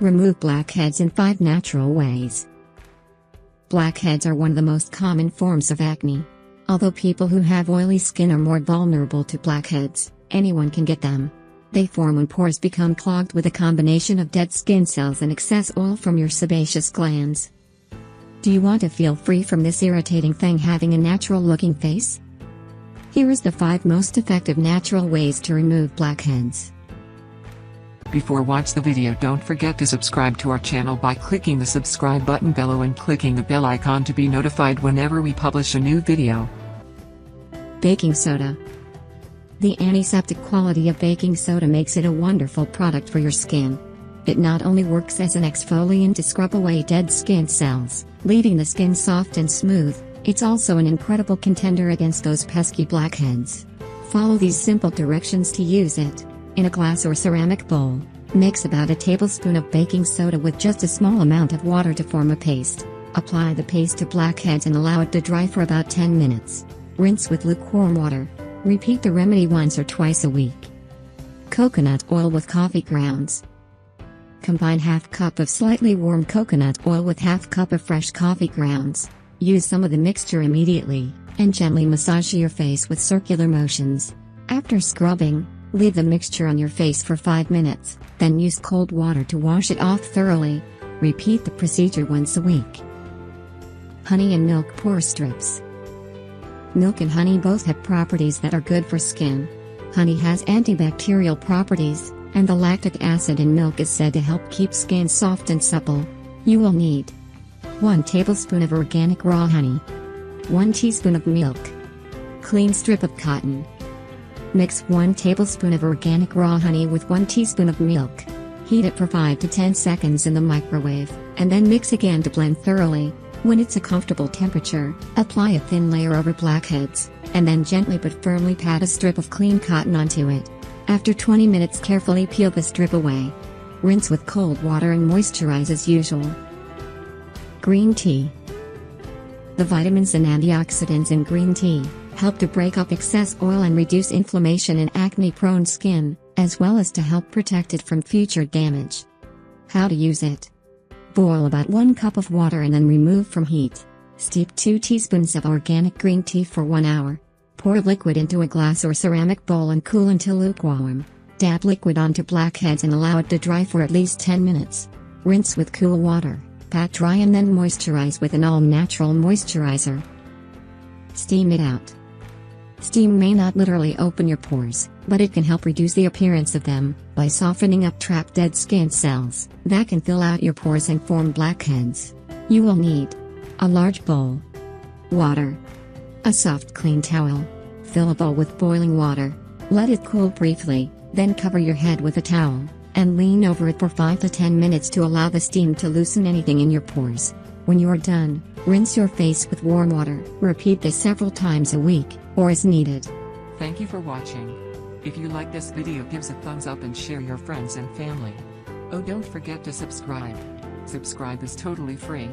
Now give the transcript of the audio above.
Remove blackheads in 5 natural ways. Blackheads are one of the most common forms of acne. Although people who have oily skin are more vulnerable to blackheads, anyone can get them. They form when pores become clogged with a combination of dead skin cells and excess oil from your sebaceous glands. Do you want to feel free from this irritating thing having a natural-looking face? Here is the 5 most effective natural ways to remove blackheads. Before watch the video, don't forget to subscribe to our channel by clicking the subscribe button below and clicking the bell icon to be notified whenever we publish a new video. Baking soda. The antiseptic quality of baking soda makes it a wonderful product for your skin. It not only works as an exfoliant to scrub away dead skin cells, leaving the skin soft and smooth, it's also an incredible contender against those pesky blackheads. Follow these simple directions to use it. In a glass or ceramic bowl, mix about a tablespoon of baking soda with just a small amount of water to form a paste. Apply the paste to blackheads and allow it to dry for about 10 minutes. Rinse with lukewarm water. Repeat the remedy once or twice a week. Coconut oil with coffee grounds. Combine ½ cup of slightly warm coconut oil with ½ cup of fresh coffee grounds. Use some of the mixture immediately, and gently massage your face with circular motions. After scrubbing, leave the mixture on your face for 5 minutes, then use cold water to wash it off thoroughly. Repeat the procedure once a week. Honey and milk pore strips. Milk and honey both have properties that are good for skin. Honey has antibacterial properties, and the lactic acid in milk is said to help keep skin soft and supple. You will need 1 tablespoon of organic raw honey, 1 teaspoon of milk, clean strip of cotton. Mix 1 tablespoon of organic raw honey with 1 teaspoon of milk. Heat it for 5 to 10 seconds in the microwave, and then mix again to blend thoroughly. When it's a comfortable temperature, apply a thin layer over blackheads, and then gently but firmly pat a strip of clean cotton onto it. After 20 minutes, carefully peel the strip away. Rinse with cold water and moisturize as usual. Green tea. The vitamins and antioxidants in green tea help to break up excess oil and reduce inflammation in acne-prone skin, as well as to help protect it from future damage. How to use it? Boil about 1 cup of water and then remove from heat. Steep 2 teaspoons of organic green tea for 1 hour. Pour liquid into a glass or ceramic bowl and cool until lukewarm. Dab liquid onto blackheads and allow it to dry for at least 10 minutes. Rinse with cool water, pat dry and then moisturize with an all-natural moisturizer. Steam it out. Steam may not literally open your pores, but it can help reduce the appearance of them by softening up trapped dead skin cells that can fill out your pores and form blackheads. You will need a large bowl, water, a soft clean towel. Fill a bowl with boiling water. Let it cool briefly, then cover your head with a towel and lean over it for 5 to 10 minutes to allow the steam to loosen anything in your pores. When you are done, rinse your face with warm water. Repeat this several times a week, or as needed. Thank you for watching. If you like this video, give us a thumbs up and share your friends and family. Oh, don't forget to subscribe. Subscribe is totally free.